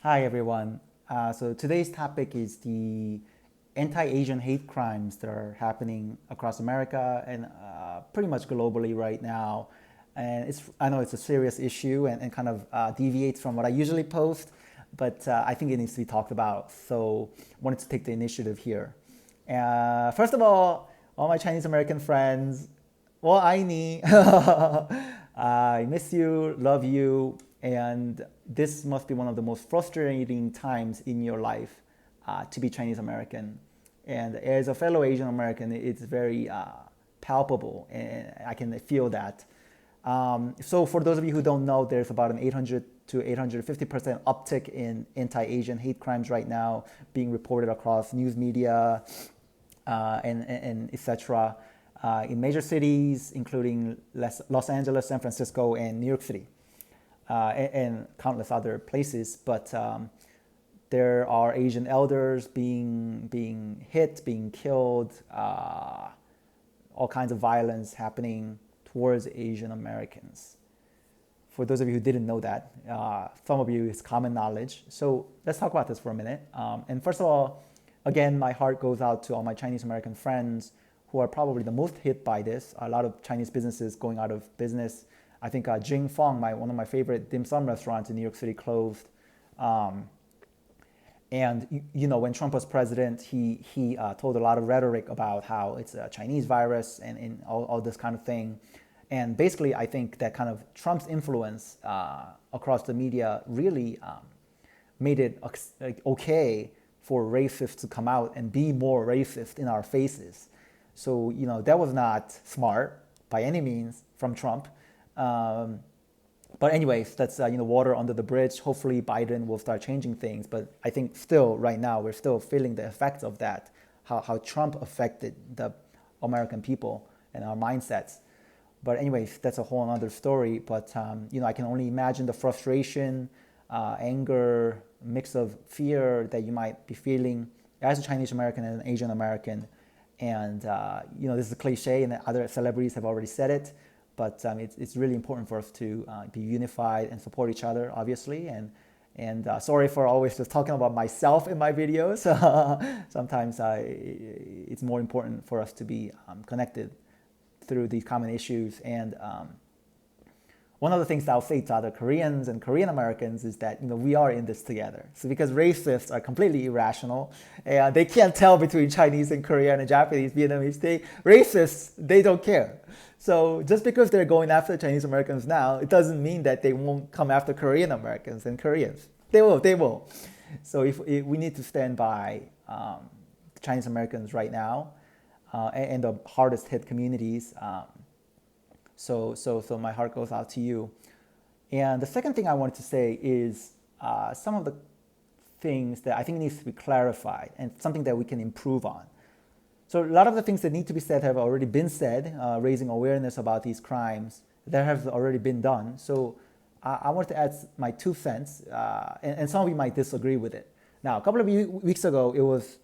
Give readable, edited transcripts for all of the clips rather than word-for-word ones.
Hi everyone. So today's topic is the anti-Asian hate crimes that are happening across America and pretty much globally right now. And I know it's a serious issue and kind of deviates from what I usually post, but I think it needs to be talked about. So I wanted to take the initiative here. First of all my Chinese American friends, well, I I miss you, love you, and this must be one of the most frustrating times in your life to be Chinese American. And as a fellow Asian American, it's very palpable, and I can feel that. So for those of you who don't know, there's about an 800 to 850% uptick in anti-Asian hate crimes right now being reported across news media, and etc. In major cities, including Los Angeles, San Francisco, and New York City, and countless other places. But there are Asian elders being hit, being killed, all kinds of violence happening towards Asian Americans. For those of you who didn't know that, some of you it's common knowledge. So let's talk about this for a minute. And first of all, again, my heart goes out to all my Chinese American friends who are probably the most hit by this. A lot of Chinese businesses going out of business. I think Jing Fong, one of my favorite dim sum restaurants in New York City, closed. And when Trump was president, he told a lot of rhetoric about how it's a Chinese virus and all this kind of thing. And basically, I think that kind of Trump's influence across the media really made it okay for racists to come out and be more racist in our faces. So, that was not smart by any means from Trump. But anyways, that's water under the bridge. Hopefully Biden will start changing things. But I think still right now we're still feeling the effects of that, how Trump affected the American people and our mindsets. But anyways, that's a whole other story. But I can only imagine the frustration, anger, mix of fear that you might be feeling as a Chinese American and an Asian American. And this is a cliche, and other celebrities have already said it. But it's really important for us to be unified and support each other, obviously. And sorry for always just talking about myself in my videos. Sometimes it's more important for us to be connected through these common issues. And one of the things that I'll say to other Koreans and Korean Americans is that we are in this together. So because racists are completely irrational, and they can't tell between Chinese and Korean and Japanese, Vietnamese, racists, they don't care. So just because they're going after Chinese Americans now, it doesn't mean that they won't come after Korean Americans and Koreans. They will. So if we need to stand by Chinese Americans right now, and the hardest hit communities. So my heart goes out to you. And the second thing I wanted to say is some of the things that I think needs to be clarified and something that we can improve on. So a lot of the things that need to be said have already been said, raising awareness about these crimes that have already been done. So I wanted to add my 2 cents, and some of you might disagree with it. Now, a couple of weeks ago, it was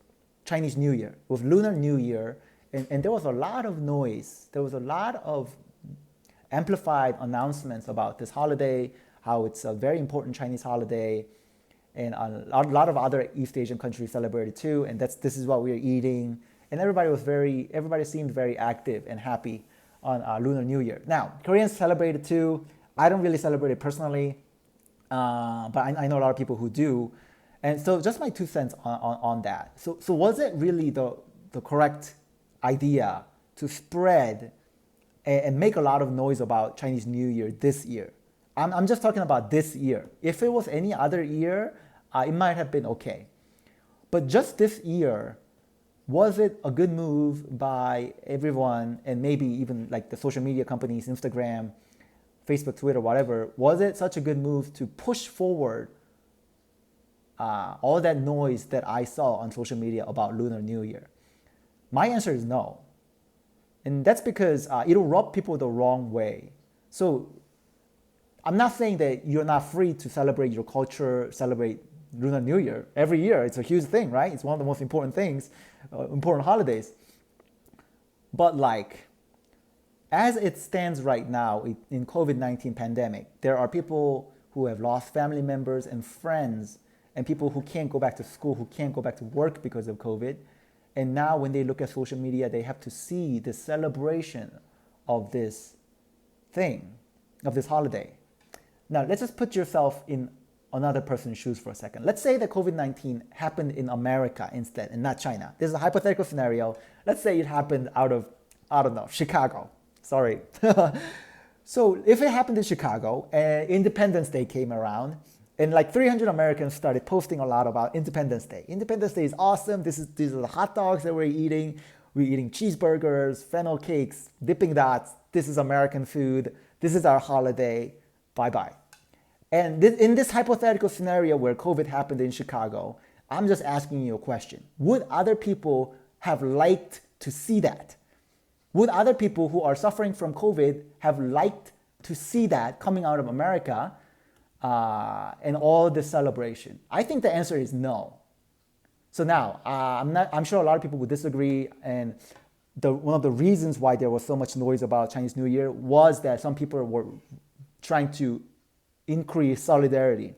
Chinese New Year. It was Lunar New Year, and there was a lot of noise. There was a lot of amplified announcements about this holiday, how it's a very important Chinese holiday, and a lot of other East Asian countries celebrated too. And this is what we're eating. And everybody seemed very active and happy on Lunar New Year. Now, Koreans celebrate it too. I don't really celebrate it personally, but I know a lot of people who do. And so just my 2 cents on that. So was it really the correct idea to spread and make a lot of noise about Chinese New Year this year? I'm just talking about this year. If it was any other year, it might have been okay. But just this year, was it a good move by everyone, and maybe even like the social media companies, Instagram, Facebook, Twitter, whatever? Was it such a good move to push forward all that noise that I saw on social media about Lunar New Year? My answer is no. And that's because it'll rub people the wrong way. So I'm not saying that you're not free to celebrate your culture, celebrate Lunar New Year. Every year, it's a huge thing, right? It's one of the most important things, important holidays. But as it stands right now in COVID-19 pandemic, there are people who have lost family members and friends and people who can't go back to school, who can't go back to work because of COVID. And now when they look at social media, they have to see the celebration of this thing, of this holiday. Now, let's just put yourself in another person's shoes for a second. Let's say that COVID-19 happened in America instead and not China. This is a hypothetical scenario. Let's say it happened out of, I don't know, Chicago. Sorry. So if it happened in Chicago and Independence Day came around and like 300 Americans started posting a lot about Independence Day. Independence Day is awesome. These are the hot dogs that we're eating. We're eating cheeseburgers, fennel cakes, dipping dots. This is American food. This is our holiday. Bye-bye. And in this hypothetical scenario where COVID happened in Chicago, I'm just asking you a question. Would other people have liked to see that? Would other people who are suffering from COVID have liked to see that coming out of America and all this celebration? I think the answer is no. So now, I'm sure a lot of people would disagree, and one of the reasons why there was so much noise about Chinese New Year was that some people were trying to increase solidarity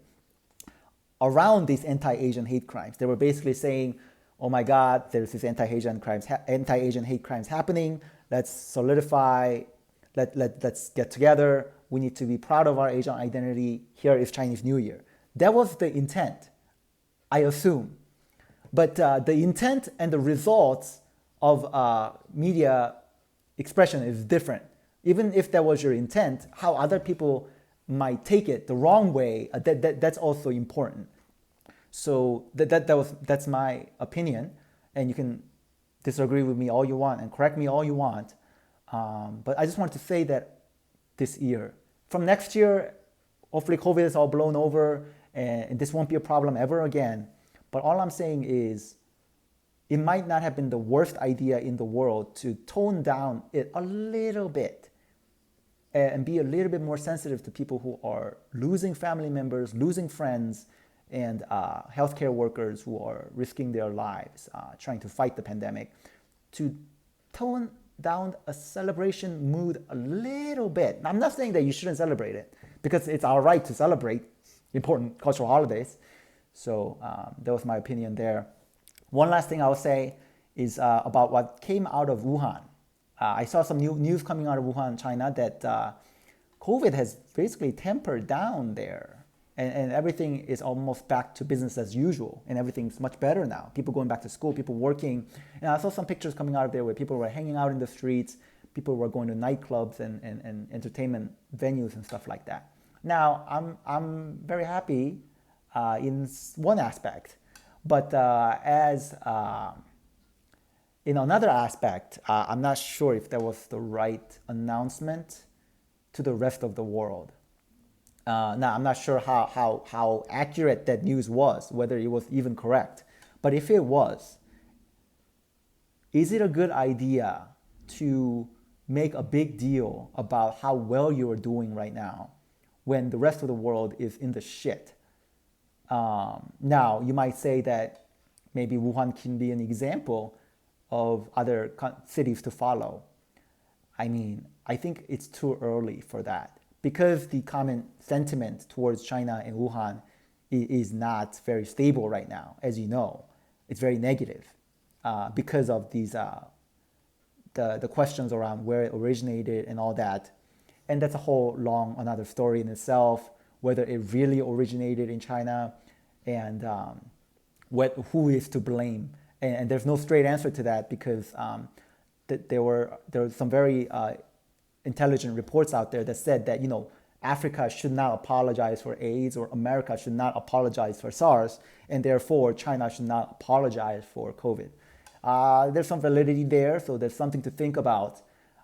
around these anti-Asian hate crimes. They were basically saying, oh my God, there's this anti-Asian hate crimes happening. Let's solidify, let's get together. We need to be proud of our Asian identity. Here is Chinese New Year. That was the intent, I assume. But the intent and the results of media expression is different. Even if that was your intent, how other people might take it the wrong way, that's also important. So that's my opinion, and you can disagree with me all you want and correct me all you want. But I just want to say that this year, from next year, hopefully COVID is all blown over and this won't be a problem ever again. But all I'm saying is it might not have been the worst idea in the world to tone down it a little bit and be a little bit more sensitive to people who are losing family members, losing friends, and healthcare workers who are risking their lives trying to fight the pandemic, to tone down a celebration mood a little bit. Now, I'm not saying that you shouldn't celebrate it, because it's our right to celebrate important cultural holidays. So that was my opinion there. One last thing I will say is about what came out of Wuhan. I saw some news coming out of Wuhan, China, that COVID has basically tempered down there. And everything is almost back to business as usual. And everything's much better now. People going back to school, people working. And I saw some pictures coming out of there where people were hanging out in the streets. People were going to nightclubs and entertainment venues and stuff like that. Now, I'm very happy in one aspect. But in another aspect, I'm not sure if that was the right announcement to the rest of the world. Now, I'm not sure how accurate that news was, whether it was even correct. But if it was, is it a good idea to make a big deal about how well you are doing right now when the rest of the world is in the shit? Now, you might say that maybe Wuhan can be an example of other cities to follow. I mean, I think it's too early for that, because the common sentiment towards China and Wuhan is not very stable right now, as you know. It's very negative because of these the questions around where it originated and all that. And that's a whole another story in itself, whether it really originated in China and who is to blame. And there's no straight answer to that, because there were some very intelligent reports out there that said that, Africa should not apologize for AIDS, or America should not apologize for SARS, and therefore China should not apologize for COVID. There's some validity there, so there's something to think about.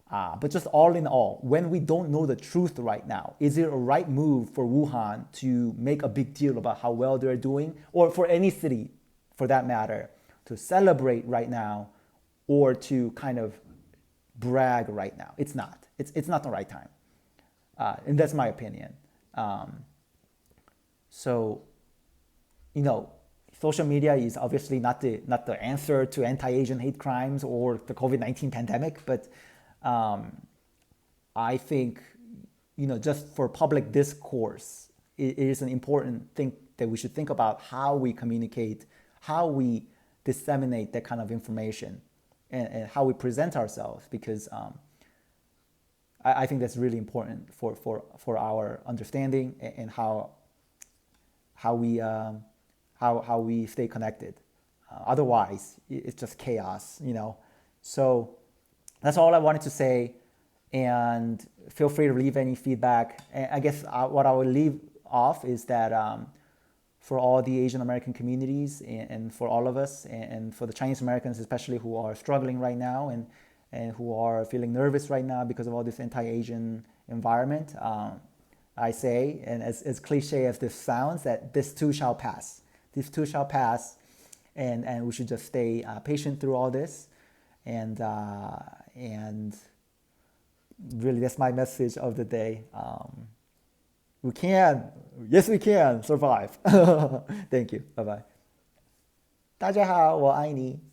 But just all in all, when we don't know the truth right now, is it a right move for Wuhan to make a big deal about how well they're doing, or for any city, for that matter, to celebrate right now, or to kind of brag right now? It's not. It's not the right time. And that's my opinion. So, social media is obviously not the answer to anti-Asian hate crimes or the COVID-19 pandemic, but I think, just for public discourse, it is an important thing that we should think about how we communicate, how we disseminate that kind of information, and how we present ourselves, because I think that's really important for our understanding and how we stay connected. Otherwise, it's just chaos, So that's all I wanted to say. And feel free to leave any feedback. And I guess what I will leave off is that for all the Asian American communities and for all of us, and for the Chinese Americans especially, who are struggling right now and who are feeling nervous right now because of all this anti-Asian environment, I say, and as cliche as this sounds, that this too shall pass. This too shall pass, and we should just stay patient through all this, and really that's my message of the day. We can, yes we can survive. Thank you, bye bye. 大家好，我爱你。